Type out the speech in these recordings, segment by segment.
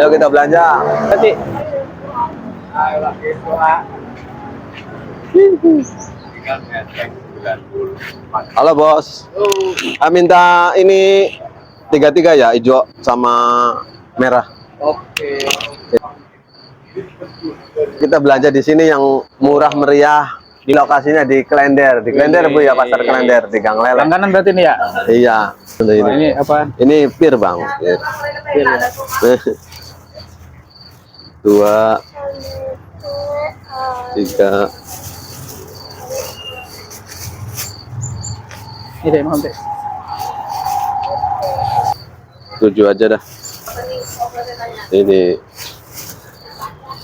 Ayo kita belanja. Tadi. Halo bos. Minta ini 33 ya, hijau sama merah. Oke. Kita belanja di sini yang murah meriah. Di lokasinya di Klender, Bu ya, pasar Klender di Gang Lele. Langganan berarti nih ya? Iya. Ini apa? Ini pir bang. Pir. Pir ya? 2, 3. Ini deh, mau deh. 7 aja dah. Ini.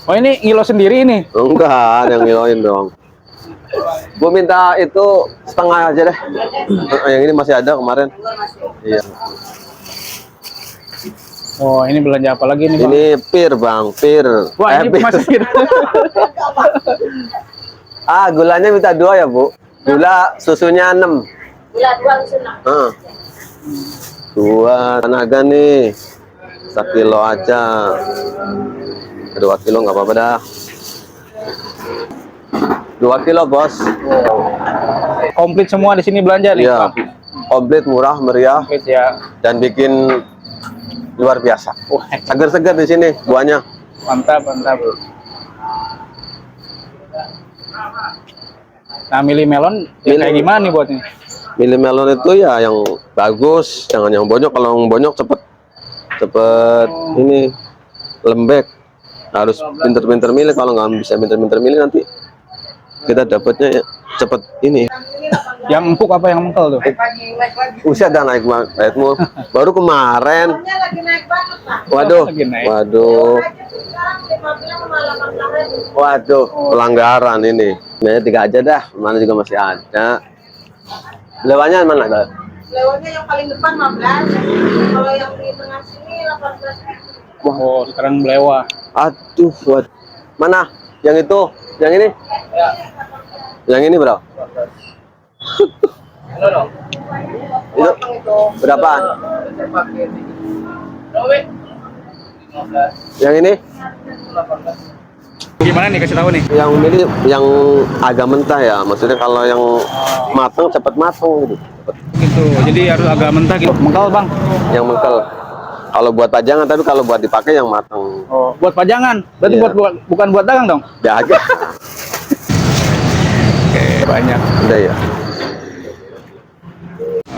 Oh ini ngilo sendiri ini? Enggak, ada yang ngiloin dong. Gue minta itu setengah aja deh. Yang ini masih ada kemarin. Iya. Oh ini belanja apa lagi nih bang? Ini pir bang, pir. Wah ini pir. masih gitu. Gulanya minta 2 ya bu. Gula susunya 6. Gula 2 susu 2 6. tenaga nih. 1 kilo aja. 2 kilo nggak apa-apa dah. 2 kilo bos. Komplit semua di sini belanja nih. Iya. Komplit, murah, meriah, Komplit ya. dan bikin luar biasa. Wah, Seger-seger di sini buahnya. mantap mantap. Nah milih melon ya kayak gimana nih buatnya? Milih melon itu ya yang bagus, jangan yang bonyok. Kalau yang bonyok cepet ini lembek. Harus pinter-pinter milih. Kalau nggak bisa pinter-pinter milih nanti kita dapatnya cepet ini. Yang empuk apa yang mengkel tuh? Usia dan naik bangetmu. Baru kemarin. Waduh, Lagi naik. waduh, pelanggaran ini. Sebenarnya 3 aja dah, mana juga masih ada. Lewanya mana? Lewatnya yang paling depan 15. Kalau yang di tengah sini 18. Oh sekarang belewa. Aduh, waduh. Mana? Yang itu? Yang ini? Ya. Yang ini bro? Itu berapaan? Yang ini? Gimana nih kasih tahu nih? Yang ini yang agak mentah ya. Maksudnya kalau yang matang cepat matang gitu. Gitu. Jadi harus agak mentah gitu. Mengkal bang. Yang mengkel. Kalau buat pajangan, tapi kalau buat dipakai yang matang. Oh buat pajangan. Berarti Iya. bukan buat dagang dong? Jaga. Oke banyak. Udah ya.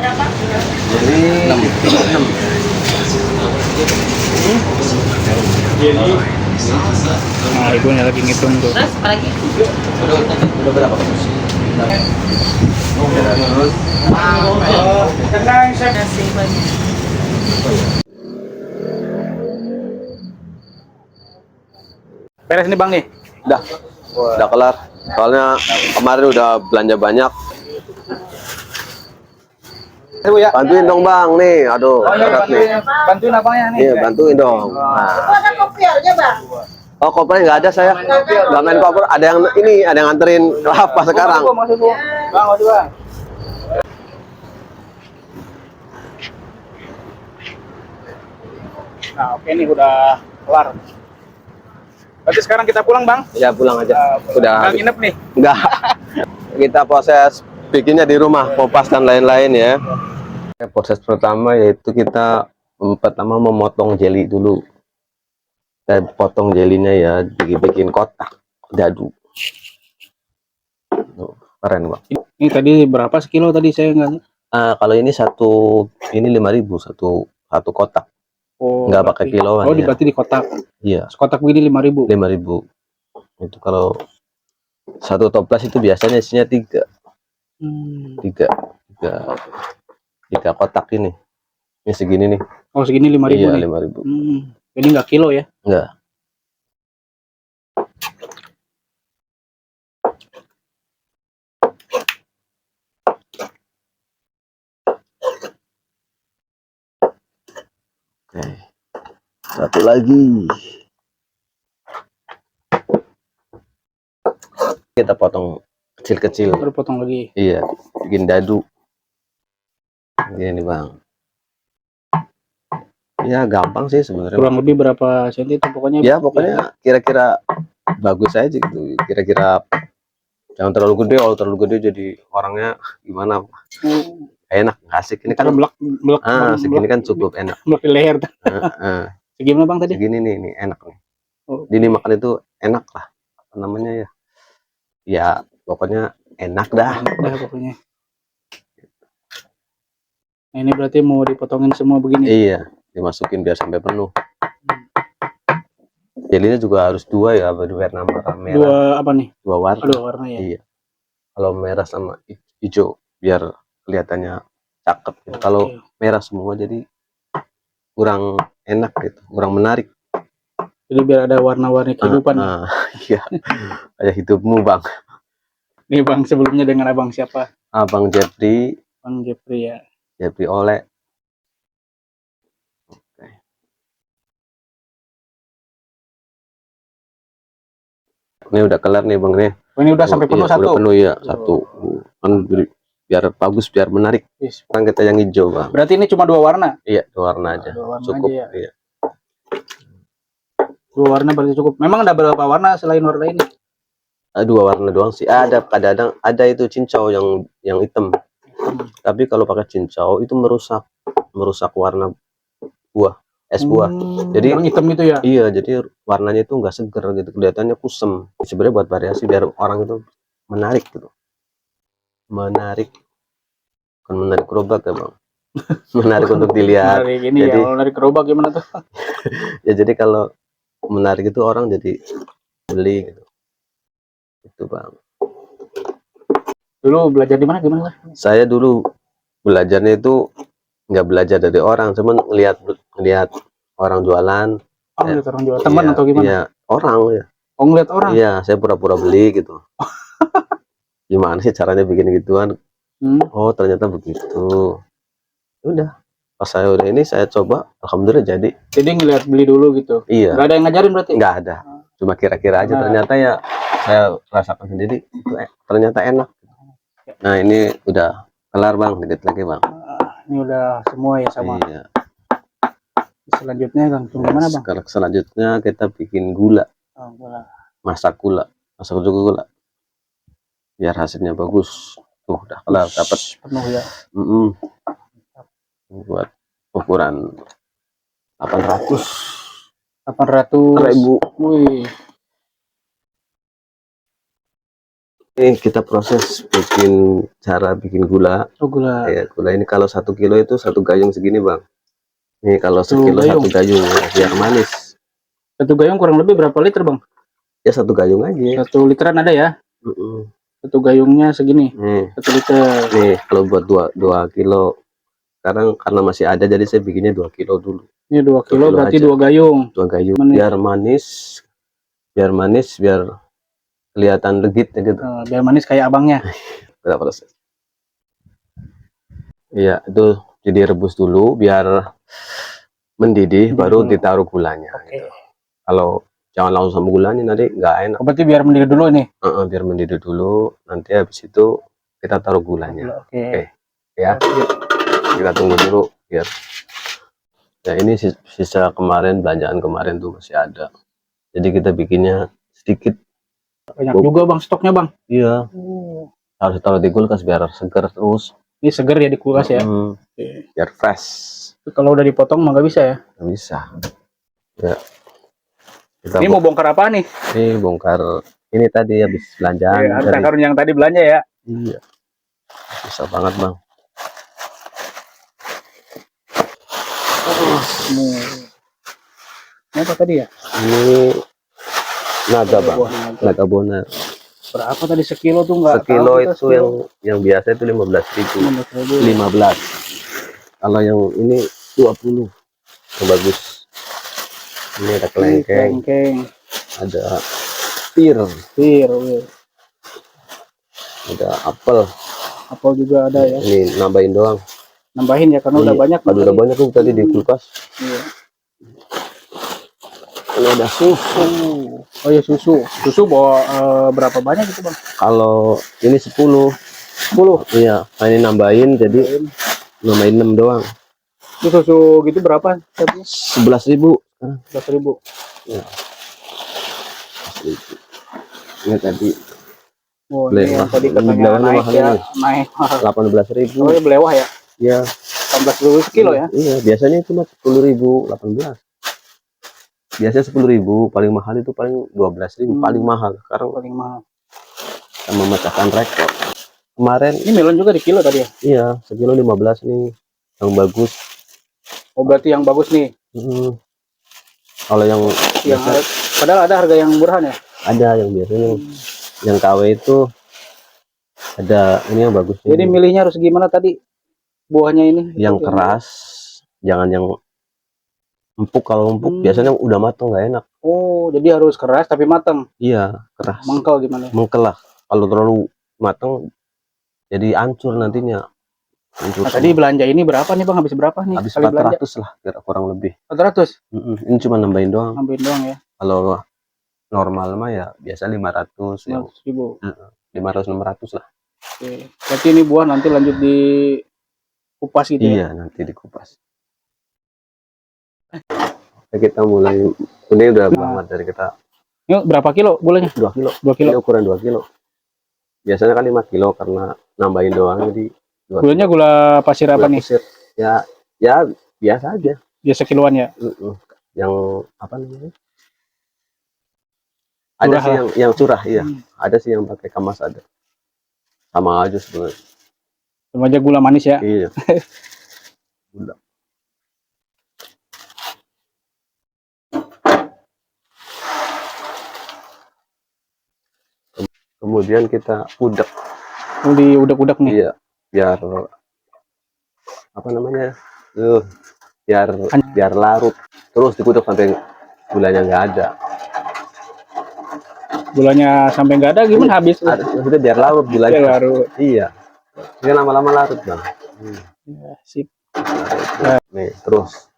Berapa? Jadi 6. Nah ibunya lagi ngitung tuh. Terus apa lagi? Udah berapa? Nasi banyak. Beres nih bang nih. Udah kelar. Soalnya kemarin udah belanja banyak. Bu ya. Bantuin dong bang nih. Aduh, berat nih. Bantuin abangnya nih. Iya, bantuin dong. Nah. Itu ada kopiornya bang. Oh, kopernya nggak ada saya. Nggak main koper. Ada yang ini, ada yang nganterin kelapa sekarang. Masuk bu. Bang, masuk bang. Nah oke nih udah kelar. Berarti sekarang kita pulang bang? Ya pulang aja. Udah. Nggak nginep nih. Enggak. Kita proses bikinnya di rumah, kupas dan lain-lain ya. Proses pertama yaitu kita pertama memotong jeli dulu. Kita potong jelinya ya, dibikin kotak dadu. Tuh, keren bang. Ini tadi berapa sekilo tadi saya nggak? Kalau ini ini 5.000 satu kotak. Oh, Nggak pakai kiloan. Oh, ya. berarti di kotak. Iya. Kotak begini 5.000. 5.000. Itu kalau satu toples itu biasanya isinya 3 kotak ini. Ini segini nih. Oh, segini 5.000 Iya, nih. 5.000. Jadi nggak kilo ya? Enggak. Oke. Satu lagi. Kita potong kecil-kecil. Baru potong lagi. Iya, bikin dadu. Gini bang. Ya gampang sih sebenarnya. Kurang lebih berapa senti itu pokoknya? Ya pokoknya kira-kira bagus aja gitu. Kira-kira jangan terlalu gede. Kalau terlalu gede jadi orangnya gimana? Enak, nggak asik. Ini kan belak segini kan cukup enak. belak di leher. Segimana bang tadi? Segini nih enak nih. Oh. Jadi makan itu enak lah. Apa namanya ya? Ya pokoknya enak dah. Enak dah pokoknya. Nah, ini berarti mau dipotongin semua begini? Iya, dimasukin biar sampai penuh. Jelinya juga harus dua ya, berwarna merah. Dua apa nih? Dua warna. Dua warna ya. Iya. Kalau merah sama hijau biar kelihatannya cakep. Gitu. Kalau merah semua jadi kurang enak gitu, kurang menarik. Jadi biar ada warna-warni kehidupan. Iya. Kayak hidupmu bang. Nih bang, sebelumnya dengan abang siapa? Abang Jeffrey. Bang Jeffrey ya. Jeffrey Oleh. Ini udah kelar nih bang nih. Oh, ini udah sampai penuh iya, satu. Udah penuh ya satu. Kan biar bagus, biar menarik. Sekarang kita yang hijau bang. Berarti ini cuma dua warna? Iya, dua warna aja. Dua warna cukup. aja ya? Iya. Dua warna berarti cukup. Memang ada berapa warna selain warna ini? Dua warna doang sih. Ada kadang-kadang ada itu cincau yang hitam. Tapi kalau pakai cincau itu merusak warna buah, es buah. Jadi yang hitam itu ya? Iya, jadi warnanya itu enggak seger gitu, kelihatannya kusem. Sebenarnya buat variasi biar orang itu menarik gitu. Menarik. Bukan menarik gerobak ya, Bang. Menarik untuk dilihat. Menarik ini jadi, ya, menarik gerobak gimana tuh? Ya jadi kalau menarik itu orang jadi beli gitu. Itu, Bang. Dulu belajar di mana gimana? Saya dulu belajarnya itu nggak belajar dari orang, cuman ngelihat orang jualan. Oh, ngeliat orang jualan. Teman atau gimana? Iya, orang ya. Oh, ngeliat orang? Iya, saya pura-pura beli gitu. Gimana sih caranya bikin gituan? Oh, ternyata begitu. Udah. Pas saya udah ini saya coba, alhamdulillah jadi. Jadi ngeliat beli dulu gitu? Iya. Nggak ada yang ngajarin berarti? Nggak ada. Cuma kira-kira aja. Ternyata ya saya rasakan sendiri. Ternyata enak. Nah ini udah kelar bang, dikit lagi bang. Ini udah semua ya sama. Iya. Selanjutnya langsung gimana bang? Selanjutnya kita bikin gula. Oh, gula. Masak gula. Biar hasilnya bagus. Tuh udah kelar, dapat penuh ya. Buat ukuran 800.000. Wih. Ini kita proses cara bikin gula. Oh, gula. Ya, gula ini kalau 1 kilo itu 1 gayung segini bang. Ini kalau sekilo 1 gayung ya, biar manis. 1 gayung kurang lebih berapa liter bang? Ya 1 gayung aja. 1 literan ada ya? 1 gayungnya segini. Nih, 1 liter. Nih kalau buat 2 kilo. Sekarang karena masih ada jadi saya bikinnya 2 kilo dulu. Ini 2 kilo berarti aja. 2 gayung. 2 gayung. Biar manis, biar kelihatan legit ya gitu. Biar manis kayak abangnya. Kita proses. Iya, itu jadi rebus dulu biar mendidih, baru ditaruh gulanya. Gitu. Kalau jangan langsung sama gulanya nanti nggak enak. Berarti biar mendidih dulu ini. Biar mendidih dulu, nanti habis itu kita taruh gulanya. Oke. Ya. Kita tunggu dulu biar. Ya ini sisa kemarin, belanjaan kemarin tuh masih ada. Jadi kita bikinnya sedikit. Banyak juga bang stoknya bang. Iya. Harus taruh di kulkas biar segar terus. Ini segar ya di kulkas ya. Biar fresh. Kalau udah dipotong mah nggak bisa ya? Nggak bisa. Ya. Ini mau bongkar apa nih? Ini bongkar ini tadi habis belanjaan. Harta karun yang tadi belanja ya? Iya. Bisa banget bang. Ini apa tadi ya? Ini naga bang, naga bonar. Berapa tadi sekilo tuh nggak? Sekilo itu yang biasa itu 15.000. 15. Kalau yang ini 20. Yang bagus. Ini ada kelengkeng. Ada pir. Ada apel. Apel juga ada ya. Ini nambahin doang. Nambahin ya karena udah banyak. Udah banyak tuh tadi di kulkas. Iya. Ini ada susu. Oh ya susu bawa berapa banyak itu bang? Kalau ini 10. Iya, ini nambahin jadi nambahin 6 doang. Itu susu gitu berapa? 11.000. 11.000. Ya. 11.000. Ini tadi Oh, ini yang belewah. tadi Ini katanya belewahnya naik mahal ya, ini. naik. 18.000. Oh, ini belewah ya? Ya. 18.000 sekilo ya? Iya, biasanya cuma 10.000, 18. Biasanya 10.000, paling mahal itu paling 12.000, paling mahal. Sekarang Paling mahal. kita memecahkan rekor. Kemarin Ini melon juga di kilo tadi ya? iya, sekilo 15 nih. Yang bagus. Oh, berarti yang bagus nih. Kalau yang Yang biasa, padahal ada harga yang murahan ya? ada yang biasanya yang KW itu ada ini yang bagus Jadi nih. milihnya harus gimana tadi? Buahnya ini? Yang keras, jangan yang empuk. Kalau empuk biasanya udah matang nggak enak. Oh, jadi harus keras tapi matang. Iya, keras. Mengkel gimana? Mengkel lah. Kalau terlalu matang jadi hancur nantinya. Hancur Nah, tadi belanja ini berapa nih Bang? Habis berapa nih? habis Kali belanja? 400 lah, kira kurang lebih. 400? Ini cuma nambahin doang. Nambahin doang ya? Kalau normal mah ya biasa 500 yang 100.000. 500-600 lah. Oke. Berarti ini buah nanti lanjut di kupas gitu ya? Iya, nanti dikupas. Kita mulai, ini udah banget dari kita. Ini berapa kilo bulannya? 2 kilo. 2 kilo. Ini ukuran 2 kilo. Biasanya kan 5 kilo karena nambahin doang, jadi 2 Gulanya kilo. gula pasir apa Gula nih? pasir. Ya biasa aja. Biasa kiloan ya? Yang apa namanya? Ada Curah sih lah. yang curah, iya. Ada sih yang pakai kemas, ada. Sama aja sebenarnya. Cuma aja gula manis ya? Iya. Gula. Kemudian kita udek. Oh, di udak-udak nih? Iya, biar apa namanya? Biar larut. Terus dikutuk sampai gulanya nggak ada. Gulanya sampai nggak ada gimana? Habis? Maksudnya biar larut gulanya. Biar larut. Iya. Ini lama-lama larut, Bang. Ya, sip. Nih, terus.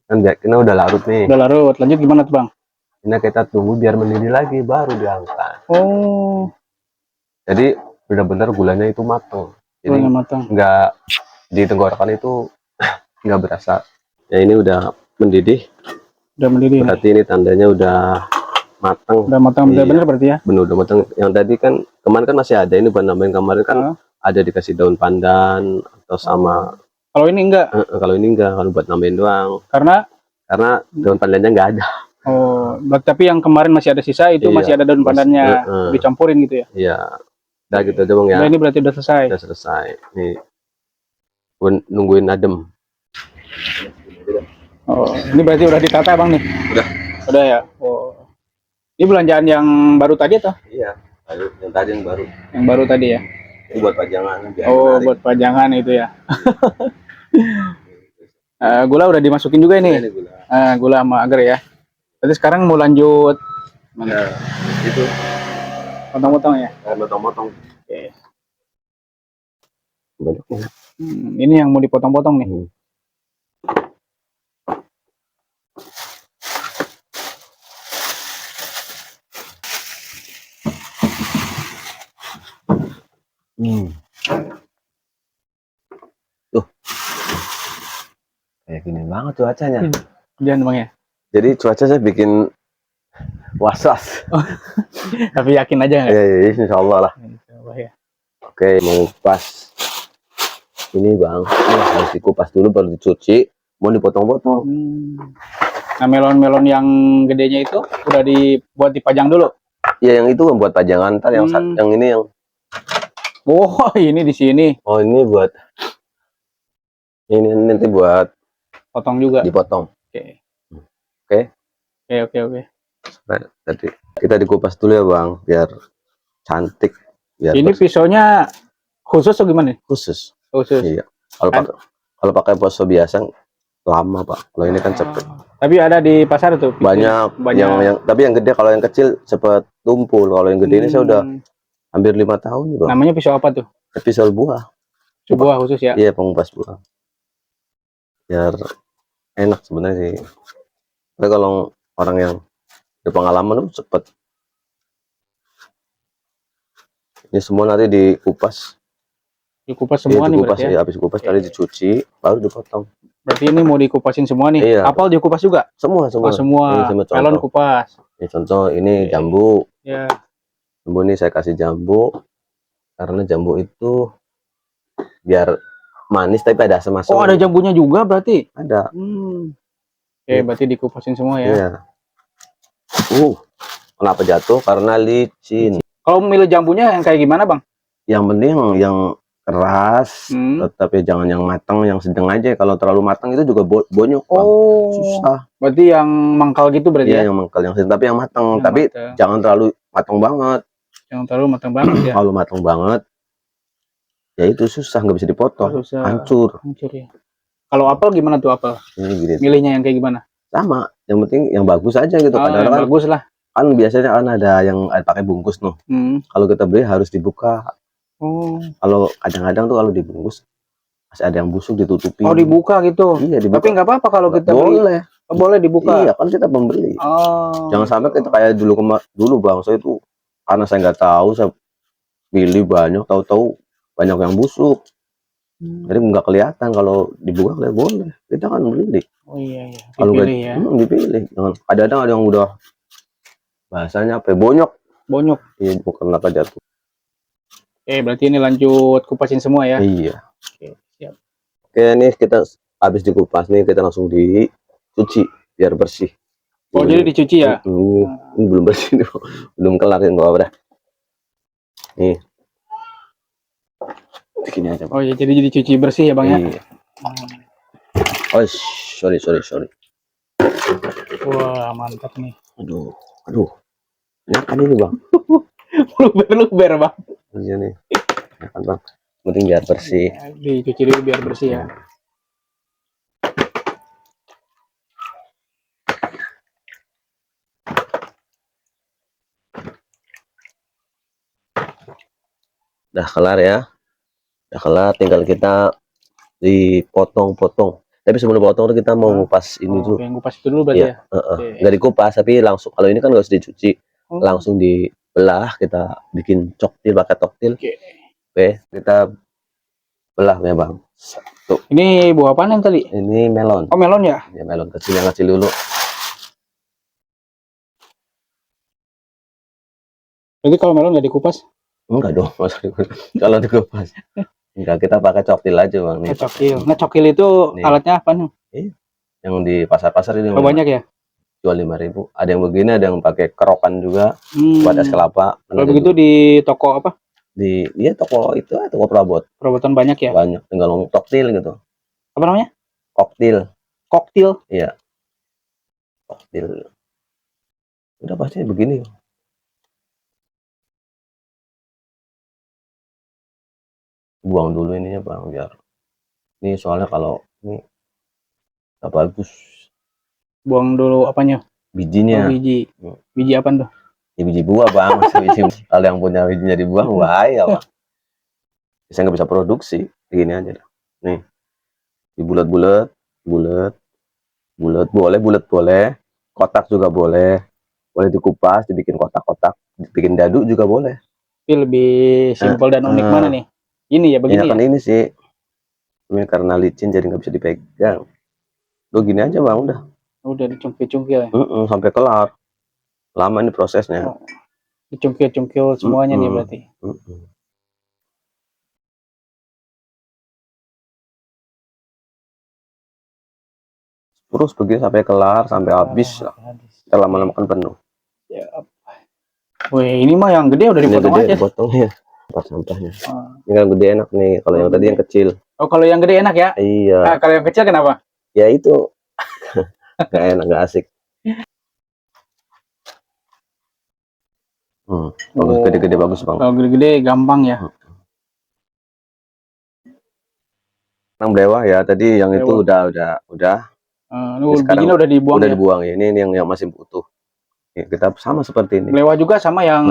Kan ini udah larut nih. Udah larut. Lanjut gimana tuh Bang? Ini kita tunggu biar mendidih lagi, baru diangkat. Oh. Jadi benar-benar gulanya itu matang. Jadi Gulanya matang. nggak di tenggorokan itu nggak berasa. Ya ini udah mendidih. Udah mendidih. Berarti ini tandanya udah matang. Udah matang bener-bener berarti ya? Bener udah matang. Yang tadi kan kemarin kan masih ada, ini buat nambahin. Kemarin kan ada dikasih daun pandan atau sama. Kalau ini enggak? Kalau ini enggak, kalau buat nambahin doang. Karena daun pandannya nggak ada. Oh, tapi yang kemarin masih ada sisa itu masih ada daun pandannya dicampurin gitu ya? Iya. Udah gitu aja Bang ya. Nah, ini berarti udah selesai. Udah selesai. Nih. Nungguin adem. Oh, ini berarti udah ditata Bang nih? Udah ya? Oh. Ini belanjaan yang baru tadi atau? Iya, yang tadi yang baru. Yang baru tadi ya? Ini buat pajangan. Oh, buat pajangan itu ya? Gula udah dimasukin juga ini? Gula sama agar ya? Berarti sekarang mau lanjut mana? Ya, itu. Potong-potong ya? Potong-potong. Oke. Banyaknya. Ini yang mau dipotong-potong nih. Tuh. Kayak gini banget cuacanya. Jangan Bang ya? Jadi cuaca saya bikin was-was. Tapi yakin aja nggak? Ya, insya Allah lah. Insya Allah ya. Oke, mau kupas. Ini Bang, ini harus dikupas dulu baru dicuci. Mau dipotong-potong. Nah, melon-melon yang gedenya itu udah dibuat dipajang dulu? Ya, yang itu buat pajangan. Ntar yang ini yang. Oh, ini di sini. Oh, ini buat. Ini nanti buat potong juga. Dipotong. Oke. Tadi kita dikupas dulu ya Bang, biar cantik. Biar ini pisaunya khusus atau gimana? Khusus. Iya. Kalau pakai pisau biasa lama Pak. Kalau ini kan cepet. Tapi ada di pasar tuh. Banyak. Tapi yang gede, kalau yang kecil cepet tumpul. Kalau yang gede ini saya udah hampir 5 tahun nih Bang. Namanya pisau apa tuh? Pisau buah. Buah khusus ya? Iya, pengupas buah. Biar enak sebenarnya sih. Tapi kalau orang yang berpengalaman tuh cepet. Ini semua nanti dikupas. Dikupas semua nih berarti ya? Habis dikupas tadi dicuci, baru dipotong. Berarti ini mau dikupasin semua nih. Iya. Apel dikupas juga? Semua Oh, semua. Ini semua Melon contoh. kupas. Ini contoh, ini Oke. jambu. Ya. Jambu ini saya kasih jambu karena jambu itu biar manis tapi ada asam-asam. Oh, ada jambunya juga berarti? Ada. Oke, berarti dikupasin semua ya. Iya. Kenapa jatuh? Karena licin. Kalau milih jambunya yang kayak gimana, Bang? Yang penting yang keras, tapi jangan yang matang, yang sedang aja. Kalau terlalu matang itu juga bonyok, Bang. Oh, Susah. berarti yang mangkal gitu berarti Iya, ya? yang mangkal, yang sedang, tapi yang matang. Yang Tapi matang. jangan terlalu matang banget. Yang terlalu matang banget ya? Kalau matang banget, ya itu susah, nggak bisa dipotong. Susah. Hancur. Hancur ya. Kalau apel gimana tuh apel? Ini gini. Milihnya yang kayak gimana? Sama, yang penting yang bagus aja gitu. Oh, yang Kadang-kadang bagus lah. kan biasanya kan ada yang pakai bungkus tuh. Kalau kita beli harus dibuka. Oh. Kalau kadang-kadang tuh kalau dibungkus masih ada yang busuk, ditutupi. Oh, dibuka gitu. Iya, dibuka. Tapi nggak apa-apa kalau kita boleh. Oh, boleh dibuka. Iya, kan kita pembeli. Oh. Jangan sampai kita kayak dulu Bang, saya itu karena saya nggak tahu, saya pilih banyak, tahu-tahu banyak yang busuk. Jadi nggak kelihatan. Kalau dibuka boleh. Kita kan beli. Oh iya iya. Kalau Dipilih ya. Dipilih. Kadang-kadang ada yang udah bahasanya apa? Bonyok. Bonyok. Iya, bukan kenapa jatuh. Berarti ini lanjut kupasin semua ya? Iya. Oke, siap. Oke, nih kita habis dikupas nih, kita langsung dicuci biar bersih. Oh, jadi dicuci ya? Ini belum bersih nih, belum kelar ini udah. Nih. Begini aja, Bang. Oh ya, jadi dicuci bersih ya, Bang ya? Iya. Oh, sorry. Wah, mantap nih. Aduh. Ini apa ini, Bang? Luber, Bang. Iya nih. Ya kan, Bang. Penting biar bersih. Dicuci dulu biar bersih ya. Udah kelar ya. Udah kelar, tinggal kita dipotong-potong. Tapi sebelum potong kita mau ngupas ini dulu. Oke, ngupas itu dulu berarti ya? Nggak dikupas, tapi langsung. Kalau ini kan nggak usah dicuci, langsung dibelah. Kita bikin coktil, pakai toktil. Oke, kita belah ya, Bang. Tuh. Ini buah apa yang tadi? Ini melon. Oh, melon ya? Ya, melon kecil, yang kecil dulu. Jadi kalau melon nggak dikupas? Enggak dong, kalau dikupas. Enggak, kita pakai coktil aja, Bang. Nih. Coktil. Nah, coktil itu nih. Alatnya apa nih? Yang di pasar-pasar ini. Oh, banyak ya? Jual 5.000. Ada yang begini, ada yang pakai kerokan juga buat es kelapa. Kalau begitu di toko apa? Toko itu, toko perabot. Perabotan banyak ya? Banyak, tinggal koktil gitu. Apa namanya? Koktil. Koktil? Iya. Koktil. Udah pasti begini. Buang dulu ininya, Bang, biar ini soalnya kalau ini nggak bagus. Buang dulu apanya? Bijinya. Biji apa tuh? Ya, biji buah, Bang. Kalau yang punya bijinya dibuang bahaya, Bang. Saya nggak bisa produksi. Gini aja. Nih, dibulat-bulat, bulat, boleh, kotak juga boleh dikupas, dibikin kotak-kotak, dibikin dadu juga boleh. Tapi lebih simpel dan unik mana nih? Ini ya, begini kan ini sih. Ini karena licin jadi nggak bisa dipegang. Lo gini aja, Bang, udah. Udah dicungkil-cungkil ya? Sampai kelar. Lama ini prosesnya. Dicungkil-cungkil semuanya nih berarti. Terus begini sampai kelar, sampai habis lah. Kita lama-lama kan penuh. Ya. Wih, ini mah yang gede udah dipotong aja. Dipotong ya. Tempat sampahnya. Ini kan gede enak nih. Kalau yang tadi yang kecil. Oh, kalau yang gede enak ya? Iya. Nah, kalau yang kecil kenapa? Ya itu. Gak enak, gak asik. Bagus, gede-gede bagus, Bang. Kalau gede-gede gampang ya. Yang belewah ya, tadi yang itu udah. Sekarang udah dibuang. Udah dibuang ya. Ini yang masih utuh. Ya, kita sama seperti ini. Belewah juga sama yang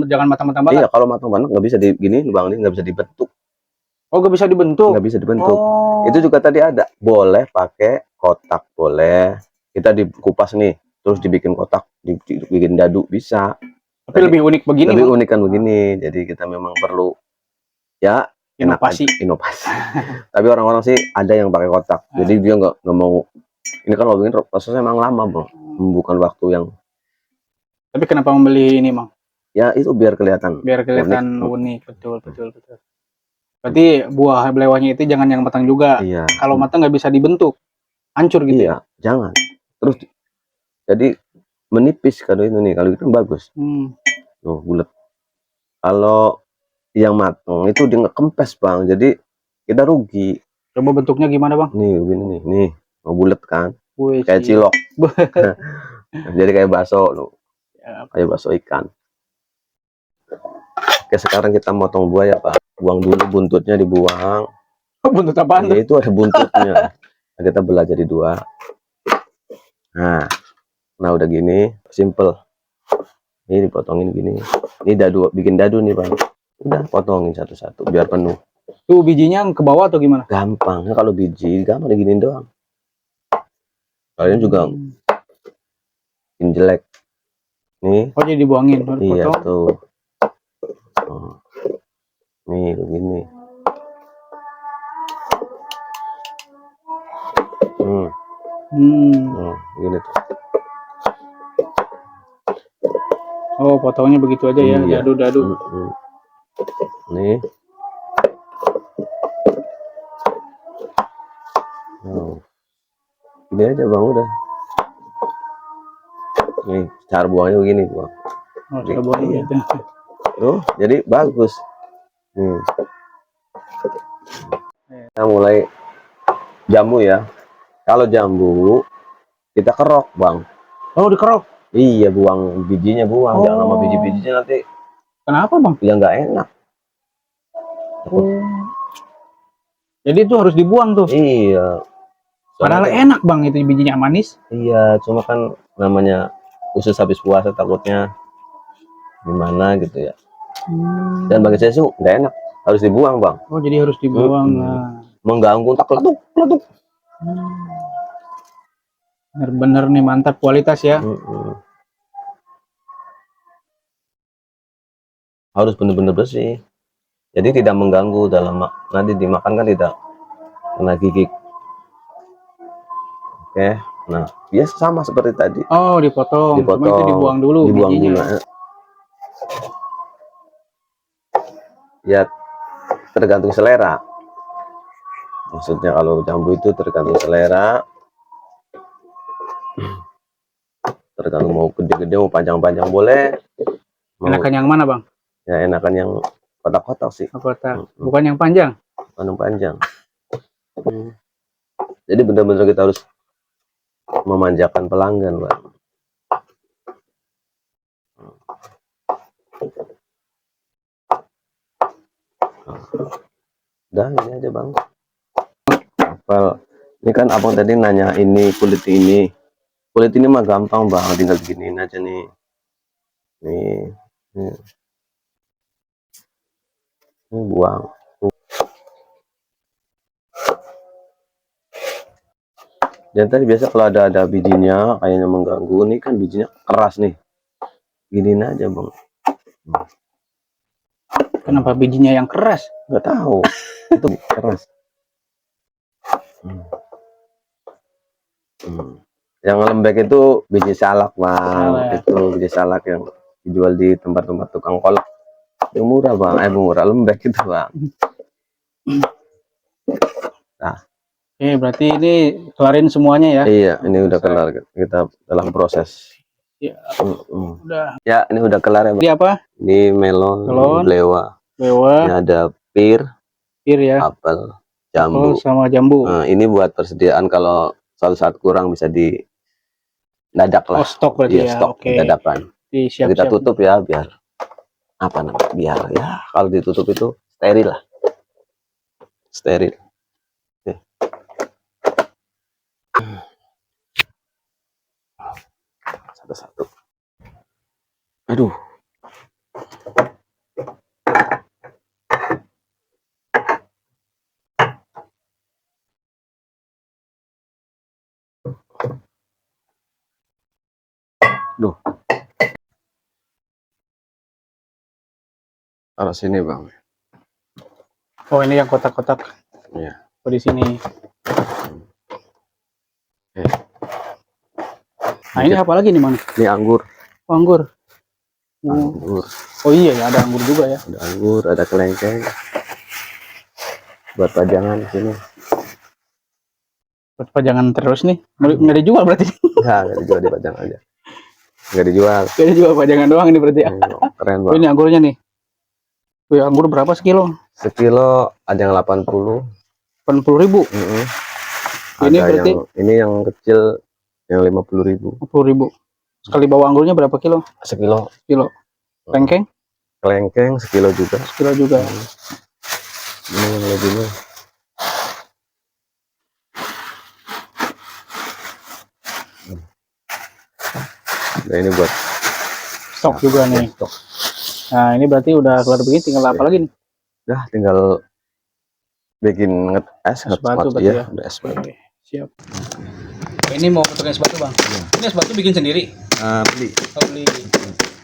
jangan matang-matang banget. Iya, kalau matang banget nggak bisa Bang, ini nggak bisa dibentuk. Oh, nggak bisa dibentuk? Nggak bisa dibentuk. Itu juga tadi ada. Boleh pakai kotak, boleh. Kita dikupas nih, terus dibikin kotak, dibikin dadu, bisa. Tapi lebih unik begini. Lebih unik kan begini. Jadi kita memang perlu, ya enak Inovasi. aja, inovasi. Tapi orang-orang sih ada yang pakai kotak, jadi dia nggak mau. Ini kan lobbying prosesnya emang lama bang, bukan waktu yang. Tapi kenapa membeli ini, Bang? Ya itu biar kelihatan. Biar kelihatan unik. unik. Betul. Berarti buah belewahnya itu jangan yang matang juga. Iya. Kalau matang nggak bisa dibentuk, hancur gitu ya. Iya, jangan. Terus jadi menipis kalau itu nih, kalau itu bagus. Tuh bulat. Kalau yang matang itu dia nggak kempes bang, jadi kita rugi. Coba bentuknya gimana, Bang? Nih begini nih, mau bulat kan? Wih, Kayak cilok. Jadi kayak bakso, loh. Ya. Kayak bakso ikan. Oke, sekarang kita motong buah ya pak. Buang dulu buntutnya, dibuang. Buntut apaan Ya tuh? itu ada buntutnya. Nah, kita belah jadi dua. Nah udah gini, simple. Ini dipotongin gini. Ini dadu, bikin dadu nih bang. Udah potongin satu-satu biar penuh. Tuh bijinya ke bawah atau gimana? Gampang. Nah, kalau biji gampang diginin doang. Kalian juga bikin jelek. Nih. Oh jadi dibuangin, Iya potong. tuh. Oh. Nih begini. Gini tuh. Oh potongnya begitu aja ya, Iya. dadu-dadu. Nih. Ini aja bang udah. Nih cara buangnya begini bang. Oh cara buangnya gitu. Tuh jadi bagus. Kita mulai jambu ya. Kalau jambu kita kerok bang. Oh dikerok? Iya, buang bijinya, buang. Jangan sama biji-bijinya nanti. Kenapa bang? Ya nggak enak. Jadi itu harus dibuang tuh. Iya. Padahal enak bang, itu bijinya manis. Iya, cuma kan namanya khusus habis puasa takutnya gimana gitu ya. Dan bagi saya sih nggak enak, harus dibuang bang. Oh jadi harus dibuang. Mengganggu, tak letuk. Bener-bener nih mantap kualitas ya. Harus bener-bener bersih. Jadi tidak mengganggu dalam nanti dimakan kan tidak kena gigi. Oke, nah biasa sama seperti tadi. Oh dipotong. Cuma itu dibuang dulu bijinya. Dulu. Ya tergantung selera. Maksudnya kalau jambu itu tergantung selera. Tergantung mau gede-gede mau panjang-panjang boleh. Enakan yang mana bang? Ya enakan yang kotak-kotak sih. Kotak. Bukan yang panjang? Bukan yang panjang. Jadi benar-benar kita harus memanjakan pelanggan bang. Udah ini aja bang. Apel. Ini kan abang tadi nanya ini kulit ini. Kulit ini mah gampang bang, tinggal giniin aja nih. Nih. Ini buang. Dan tadi biasa kalau ada bijinya kayaknya mengganggu, nih kan bijinya keras nih. Giniin aja bang. Kenapa bijinya yang keras? Nggak tahu. Itu keras. Yang lembek itu biji salak bang. Itu biji salak yang dijual di tempat-tempat tukang kolak. Yang murah bang, murah lembek itu bang. Nah, berarti ini kelarin semuanya ya? Iya, ini udah kelar, kita dalam proses. Ya, udah. Ya, ini udah kelar ya bang. Ini apa? Ini melon, belewa. Ini ada pir ya. Apel, jambu. Sama jambu. Nah, ini buat persediaan kalau suatu saat kurang bisa di dadak lah. Stok berarti ya. Stok dadakan. Kita tutup ya biar apa namanya? Biar ya kalau ditutup itu steril lah. Steril. Satu-satu. Aduh. Duh. Taruh sini bang. Oh, ini yang kotak-kotak. Iya. Oh, di sini. Oke. Nah, ini apa lagi nih, Bang? Ini anggur. Oh, anggur. Oh, Anggur. oh iya ya, ada anggur juga ya. Ada anggur, ada kelengkeng. Buat pajangan di sini. Buat pajangan terus nih. Nggak dijual berarti. Enggak dijual, dipajang aja. Enggak dijual. Nggak dijual pajangan doang ini berarti ya. Keren, Oh, Bang. ini anggurnya nih. Wih, anggur berapa sekilo? Sekilo ada yang 80. 80.000. Mm-mm. Ini Ada berarti ini yang kecil yang 50.000. 50.000. Sekali bawa anggurnya berapa kilo? Sekilo. Kilo. Lengkeng? Kelengkeng sekilo juga. Kilo juga. Ini yang lebih nih. Nah, ini buat Stok juga nih. stok. Nah, ini berarti udah keluar begini, tinggal apa lagi nih? Udah tinggal bikin es batu berarti ya? Udah es batu. Oke, siap. Ini mau potong es batu, Bang. Ini es batu bikin sendiri. Beli. Oh, beli.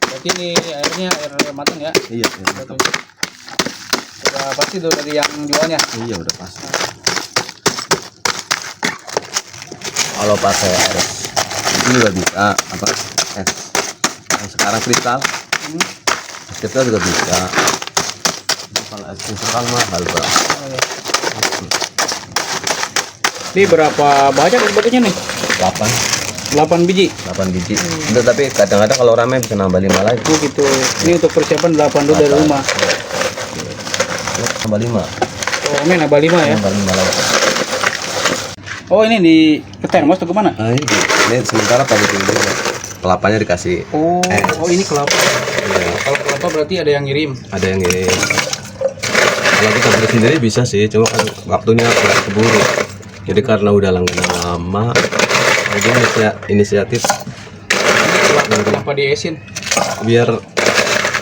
Berarti ini airnya air matang ya? Iya, Udah pasti tuh dari yang jualnya. iya udah pasti. Kalau pakai air ini juga bisa apa es yang sekarang kristal, kristal juga bisa. Kalau es kristal mahal, Bang. Oh, ya. Ini berapa banyak es batunya nih? 8 biji. 8 biji. Itu tapi kadang-kadang kalau ramai bisa nambah 5 lagi. Oh gitu. Ini untuk persiapan 8 dulu dari rumah. Nambah 5. Oh, ini nambah 5 ya. Nambah 5 lagi. Oh, ini di ke termos atau kemana? Nah, ini sementara tadi dulu kelapanya dikasih. Oh, oh ini kelapa. Iya, Kalau kelapa berarti ada yang ngirim. ada yang ini. Kalau kita beli sendiri bisa sih, cuma kan waktunya agak keburu. Jadi karena udah langganan lama, jadi inisiatif Kelapa diesin. biar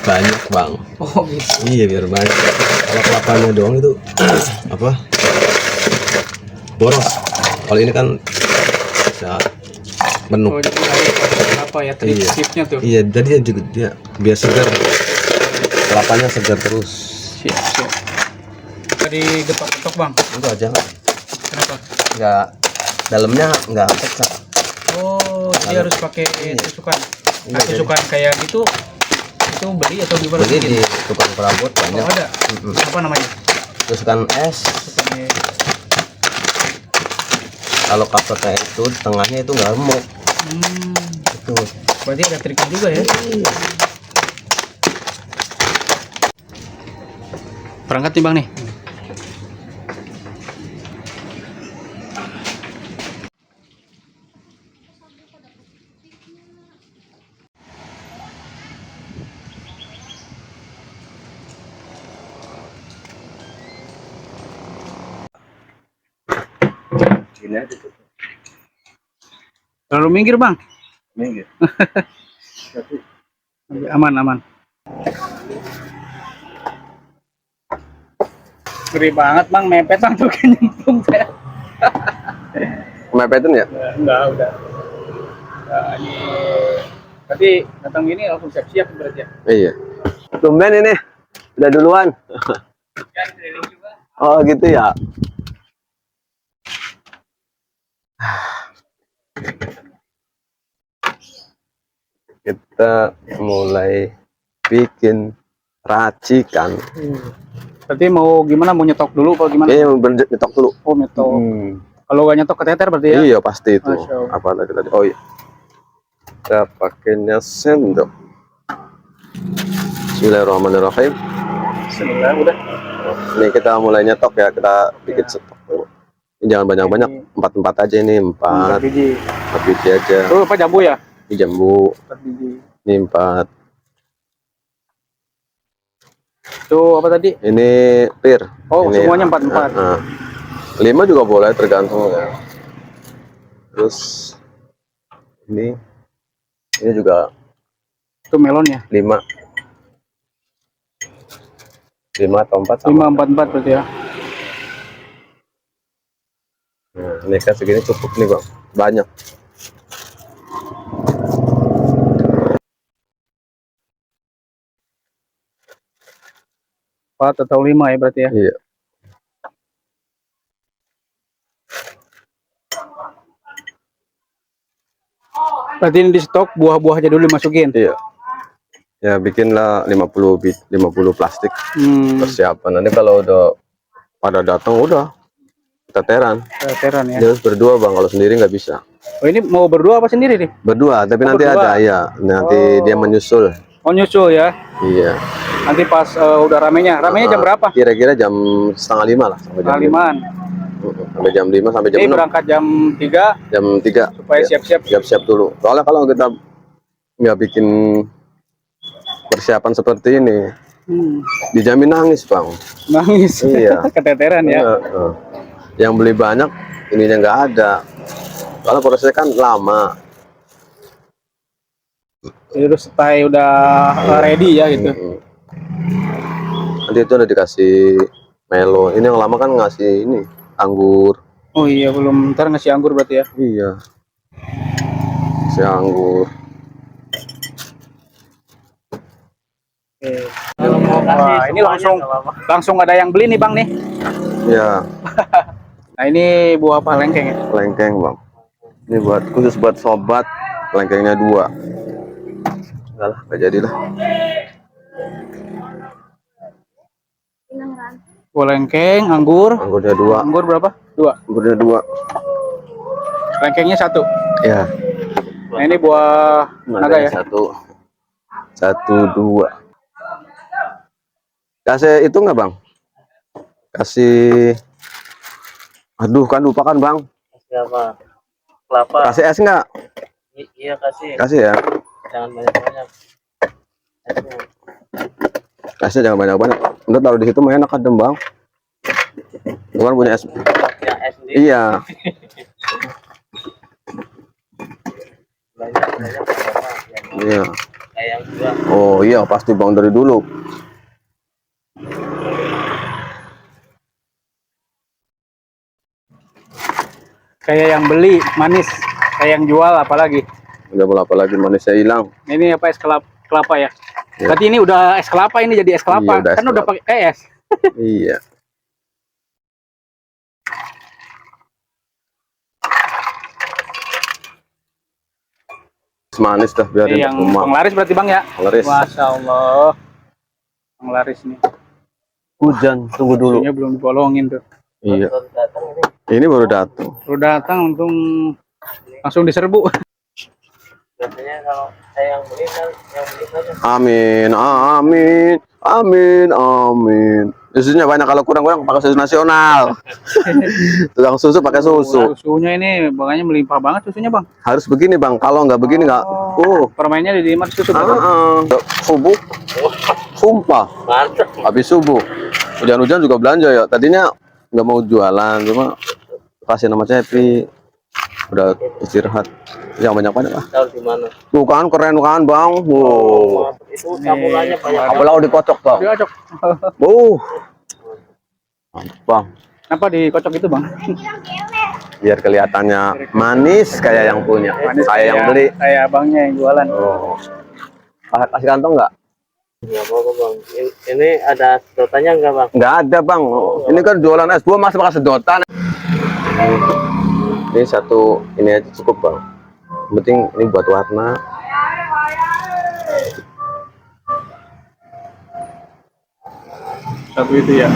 banyak, Bang. Oh gitu. Iya, biar banyak. Kalau kelapanya doang itu apa? Boros. Kalau ini kan bisa penuh. Oh, jadi ada kelapa ya, Iya. tripnya tuh. Iya, jadi dia juga dia biar segar. Kelapanya segar terus. Siap, siap. Tadi getok-getok, Bang. Enggak, jangan. Kenapa? Enggak, dalamnya enggak pecah. Oh, jadi harus pakai tusukan. Nah, Iya, tusukan kayak gitu itu beli atau gimana? Jadi di tukang perabot Oh, banyak. ada. Apa namanya? Tusukan es. Tusukannya. Kalau kapaknya itu tengahnya itu nggak remuk. Itu. Berarti ada triknya juga ya. Perangkat nih, Bang nih. Gini aja tuh. Terlalu minggir, Bang. Minggir. Aman, aman. Gede banget, Bang, mepet langsung ke nyemplung saya. Mepetin ya? Enggak, udah. Nah, ini tadi datang gini langsung siap-siap berarti ya. Iya. Tumben ini. Udah duluan. Ya, training juga. Oh, gitu ya. Kita mulai bikin racikan. Berarti mau gimana? Mau nyetok dulu apa gimana? Ini nyetok dulu. Oh, nyetok. Kalau nggak nyetok keteter berarti ya? Iya, pasti itu. Masya Allah. Apa lagi tadi? Oh iya. Kita pakainya sendok. Bismillahirrahmanirrahim. Bismillah, udah. Ini kita mulai nyetok ya, kita bikin stok dulu. Ini jangan banyak-banyak, 4 aja ini, 4 biji. biji aja. Oh, apa jambu ya? Ini jambu, 4 biji. ini 4. Itu apa tadi? Ini pir. Oh, Ini, semuanya 4. 5 juga boleh, tergantung ya. Terus ini juga Itu melonnya. 5 atau 4 sama. 5, 4, 4 berarti ya. Nah, ini kan segini cukup nih, Bang. Banyak. Empat atau 5 ya berarti ya. Iya. Berarti ini di stok buah-buahnya dulu dimasukin. Iya. Ya bikinlah 50 plastik persiapan. Nanti kalau udah pada datang udah teteran. Teteran ya. Dia harus berdua bang, kalau sendiri nggak bisa. Oh ini mau berdua apa sendiri nih? Berdua, tapi nanti berdua. ada ya. Nanti dia menyusul. Oh nyusul ya. Iya. Nanti pas udah ramenya. Ramenya jam berapa? Kira-kira jam 4:30 lah sampai jam 5. 5-an. Sampai jam 5 sampai jam Ini 6. berangkat jam 3 Jam 3 supaya siap-siap. siap-siap dulu. Soalnya kalau kita nggak bikin persiapan seperti ini, dijamin nangis bang. Nangis. Iya. Keteteran ya. Heeh. Yang beli banyak, ininya nggak ada. Kalau prosesnya kan lama. Jadi udah stay udah ready ya gitu. Nanti itu udah dikasih melo. Ini yang lama kan ngasih ini anggur. Oh iya belum, ntar ngasih anggur berarti ya. Iya. Ngasih anggur. Wah, ini langsung ada yang beli nih bang nih. Iya. Nah ini buah apa, lengkeng ya? Lengkeng bang. Ini buat khusus buat sobat. Lengkengnya 2. Enggak lah, nggak jadi lah. Buah lengkeng, anggur. Anggurnya 2. Anggur berapa? 2. Anggurnya 2. Lengkengnya 1. Ya. Nah ini buah naga ya. 1, 2. Kasih itu nggak bang? Kasih. Aduh kan lupa kan bang. Kasih apa? Kelapa. Kasih es nggak? Iya kasih. Kasih ya. Jangan banyak-banyak. Esnya jangan banyak-banyak. Udah taruh di situ mah enak adem bang. Bukan punya es. Ya es sendiri. Iya. Banyak apa? Iya. Kayak yang dua. Oh iya pasti bang dari dulu. Kayak yang beli manis, kayak yang jual apalagi. Udah mau apa lagi, manisnya hilang. Ini apa, es kelapa ya? Ya. Berarti ini udah es kelapa, ini jadi es kelapa. Iya, udah es Kan udah kelapa. pakai es. Iya. Manis dah biarin Yang rumah. penglaris berarti bang ya? Penglaris. Masya Allah. Penglaris nih. Hujan, tunggu dulu. Susunya belum dibolongin tuh. Iya. Baru datang ini. Ini baru datang. Baru datang untung langsung diserbu. Biasanya kalau saya yang beli kan yang beli saja. Amin, amin, amin, amin. Susunya banyak, kalau kurang-kurang pakai susu nasional. Tukang susu pakai susu. Susunya ini makanya melimpah banget susunya bang. Harus begini bang. Kalau nggak begini nggak. Permainnya di dimat susu. Subuh. Sumpah. Mantap. Habis subuh. Hujan-hujan juga belanja ya. Tadinya nggak mau jualan, cuma kasih nama Cepi. Udah istirahat. Yang banyak-banyak lah. Tahu di mana? Tuh kan keren kan bang. Wow. Itu campurannya banyak. Apalagi dikocok bang. Dikocok. Mantap bang. Kenapa dikocok itu bang? Biar kelihatannya manis kayak yang punya. Saya yang beli. Kayak abangnya yang jualan. Oh. Kasih kantong nggak? Nggak apa-apa bang. Ini ada sedotannya nggak bang? Nggak ada bang. Ini kan jualan es buah masih pakai sedotan. Ini satu ini aja cukup bang. Yang penting ini buat warna. Satu itu ya.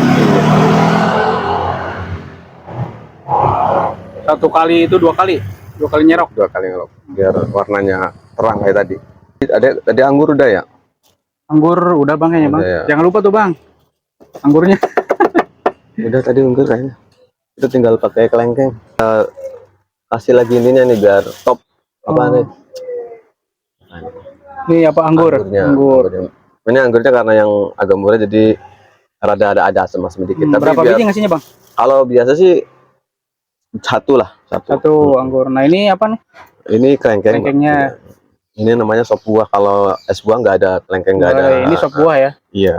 Satu kali itu 2 kali. 2 kali nyerok. 2 kali ngelok biar warnanya terang kayak tadi. Tadi anggur udah ya? Anggur udah bang kayaknya bang. Udah, ya. Jangan lupa tuh bang. Anggurnya. Udah tadi anggur kayaknya. Itu tinggal pakai kelengkeng. Kasih lagi ininya nih biar top. Apa nih? Ini apa, anggur? Anggurnya. Anggur. Ini anggurnya karena yang agak murah jadi rada ada asam-asam sedikit. Tapi Berapa biar, biji ngasihnya bang? kalau biasa sih satu lah. Satu anggur. Nah ini apa nih? Ini kelengkeng. Kelengkengnya. Ini namanya sop buah. Kalau es buah nggak ada, kelengkeng nggak ada. Ini sop buah ya? Iya.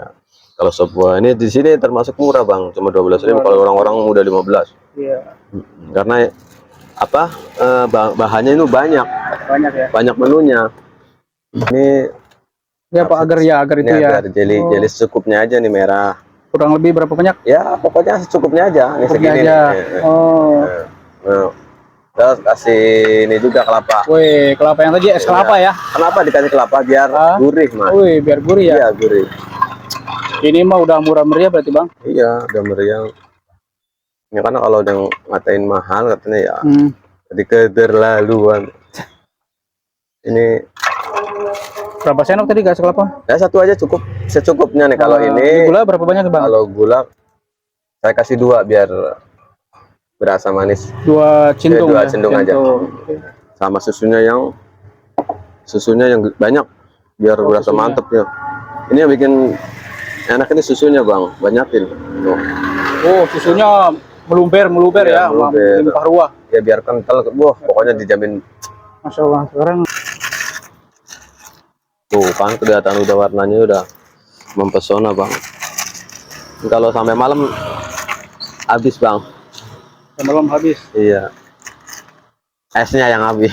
Kalau sop buah ini di sini termasuk murah bang, cuma 12.000. Kalau orang-orang udah 15. Iya. Karena apa? Bahannya itu banyak. Banyak ya? Banyak menunya. Ini apa, agar itu ini ya? agar jeli secukupnya aja nih, merah. Kurang lebih berapa banyak? Ya pokoknya secukupnya aja. Ini Secukupnya segini aja. nih. Oh. Nah, Terus kasih ini juga kelapa. Wih, kelapa yang tadi es kelapa ya. Kenapa dikasih kelapa? Biar Ah. gurih, Mas. Wih, biar gurih ya. Iya, gurih. Ini mah udah murah meriah berarti Bang. Iya, udah meriang. Ya karena kalau yang ngatain mahal katanya ya, jadi keterlaluan. Ini Berapa sendok tadi gas kelapa? ya satu aja cukup, secukupnya nih. Kalau ini gula berapa banyak Bang? kalau gula saya kasih 2 biar berasa manis. 2 cintung. Dua Ya, cendung aja. Sama susunya yang banyak biar berasa susunya. mantep ya. Ini yang bikin enak ini susunya Bang, banyakin. Tuh. Oh, susunya meluber Iya, ya, meluber. melimpah ruah. Ya biar kental, wah pokoknya dijamin. Masya Allah. Sekarang Tuh kan kelihatan udah warnanya udah mempesona Bang. Kalau sampai malam habis Bang. malam habis. Iya. Esnya yang habis.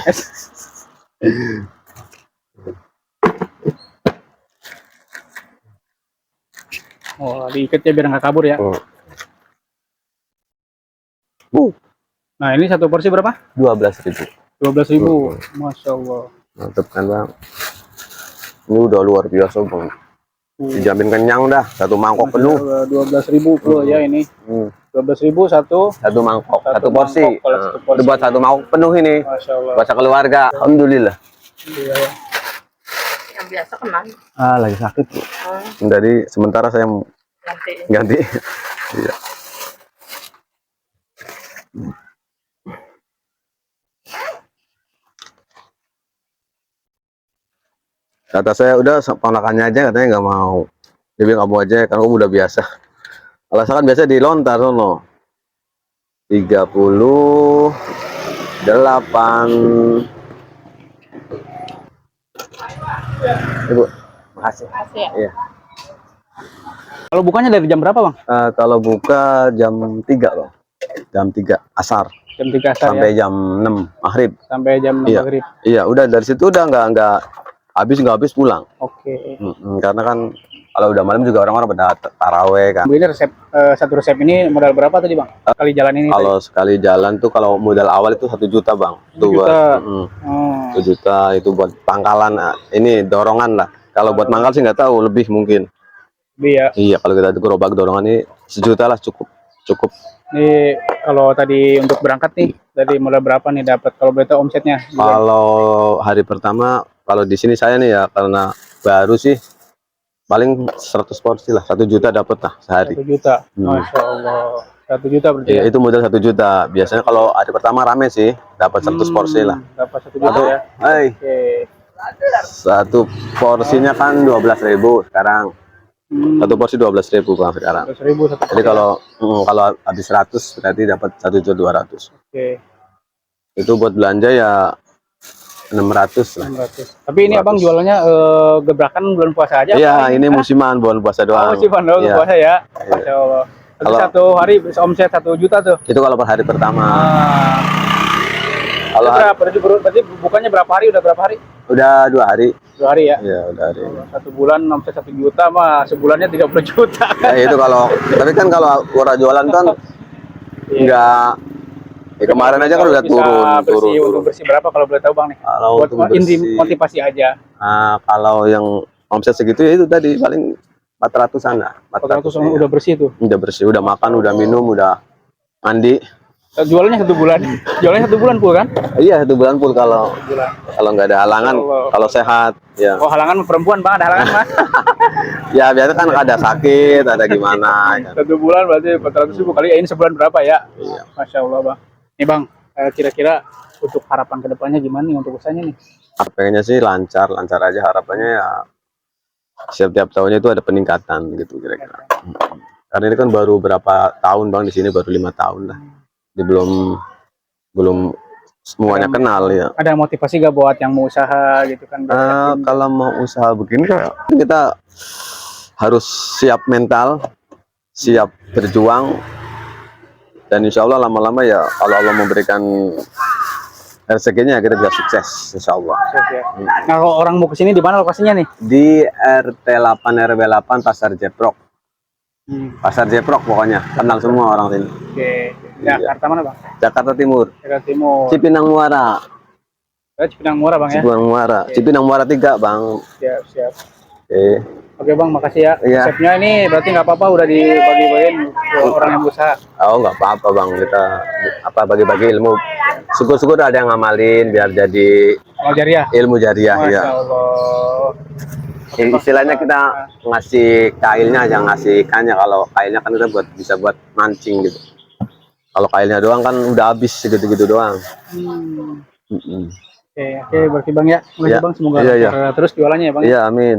Oh, diikat ya biar nggak kabur ya. Nah, ini satu porsi berapa? 12.000. 12.000. Masya Allah. Mantep kan Bang. Ini udah luar biasa Bang. Dijamin kenyang dah, satu mangkok penuh. 12.000 full ya ini. 12.000 satu Mangkok, satu porsi. mangkok, kalau satu porsi. Itu buat satu mangkok penuh ini. Masya Allah. Buat keluarga. Alhamdulillah. Iya. Yang biasa kenal. Lagi sakit. Jadi sementara saya Nanti. ganti. Iya. Kata saya udah ponakannya aja katanya nggak mau. Dia bilang kamu aja karena kamu udah biasa. Kalau saya kan biasa di lontar sono. 38. Ibu, makasih. Makasih ya. Iya. Kalau bukanya dari jam berapa Bang? Kalau buka jam 3 Bang. Jam 3 asar Jam 3 asar sampai ya? jam 6 maghrib. Sampai jam 6 Iya. maghrib. Iya, udah dari situ udah nggak habis pulang. Oke. Karena kan kalau udah malam juga orang-orang pada taraweh kan. Bu, ini resep satu resep ini modal berapa tadi Bang? Kali jalan ini. Kalau sekali jalan tuh kalau modal awal itu 1 juta Bang. 1 juta. Oh. 1 juta itu buat pangkalan. Ini dorongan lah. Kalau buat mangkal sih nggak tahu, lebih mungkin. Iya. Iya, kalau kita itu gerobak dorongan ini 1 juta lah cukup. Ini kalau tadi untuk berangkat nih dari modal berapa nih dapat kalau boleh tahu omsetnya? Kalau hari pertama kalau di sini saya nih ya karena baru sih paling 100 porsi lah, 1 juta dapat lah sehari. 1 juta. Masya Allah. 1 juta berarti. Iya, itu modal 1 juta. Biasanya kalau hari pertama rame sih dapat 100 porsi lah. Dapat 1 juta ya. Hai. Oke. Satu porsinya kan 12.000 sekarang. Satu porsi 12.000 Bang sekarang. 12.000 satu Jadi porsi. kalau habis 100 berarti dapat 1.200.000. Oke. Itu buat belanja ya 600 lah. 600. Tapi ini Abang jualannya gebrakan bulan puasa aja? Iya, ini musiman bulan puasa doang. Musiman doang Iya. puasa ya. Masya Allah. Tapi Kalau- satu hari bisa omset 1 juta tuh. Itu kalau per hari pertama. Kalau Kalau berarti bukannya berapa hari? Udah berapa hari? udah 2 hari. 2 hari ya. Iya, udah hari. 1 bulan omset 1 juta mah sebulannya 30 juta. Ya, itu kalau tapi kan kalau orang jualan kan enggak kemarin aja kan udah Bisa bersih, turun. untuk bersih berapa kalau boleh tahu Bang nih? Kalau Buat untuk inti bersih, motivasi aja. kalau yang omset segitu ya itu tadi paling 400-an lah. 400 iya. udah bersih tuh. Udah bersih, udah makan, udah minum, udah mandi. Jualannya 1 bulan. Jualannya 1 bulan full kan? Iya, 1 bulan full kalau Bulan. kalau nggak ada halangan, Allah. kalau sehat, ya. Oh, halangan perempuan Bang, ada halangan Mas. Ya biasanya kan ada sakit, ada gimana. Kan. 1 bulan berarti 400.000 kali ini sebulan berapa ya? Iya. Masya Allah Bang. Nih Bang, kira-kira untuk harapan kedepannya gimana nih untuk usahanya nih? Pengennya sih lancar aja, harapannya ya setiap tahunnya itu ada peningkatan gitu kira-kira. Karena ini kan baru berapa tahun Bang di sini, baru 5 tahun lah. Jadi belum semuanya kenal ya. Ada motivasi gak buat yang mau usaha gitu kan? Kalau mau usaha begini kita harus siap mental, siap berjuang, dan insya Allah lama-lama ya kalau Allah memberikan rezekinya kita bisa sukses insya Allah. Nah, kalau orang mau kesini di mana lokasinya nih? Di RT 8 RW 8 Pasar Jeprok. Pasar Jeprok pokoknya kenal semua orang sini. Oke. Jakarta mana bang? Jakarta Timur. Jakarta Timur. Cipinang Muara. Cipinang Muara bang ya. Cipinang Muara. Cipinang Muara 3, Bang. Siap siap. Oke. Oke bang, makasih ya. Iya. Resepnya ini berarti nggak apa-apa udah dibagi-bagiin ke orang yang berusaha. Oh, nggak apa-apa, Bang. Kita bagi-bagi ilmu. Syukur-syukur ada yang ngamalin biar jadi Amal jariah. ilmu jariah Masya ya. Allah. Istilahnya kita ngasih kailnya aja, ngasih ikannya. Kalau kailnya kan kita bisa buat mancing gitu. Kalau kailnya doang kan udah habis segitu-gitu doang. Oke, berarti bang ya. Makasih Iya. bang, semoga Iya, iya. lancar terus jualannya ya bang. Iya, amin.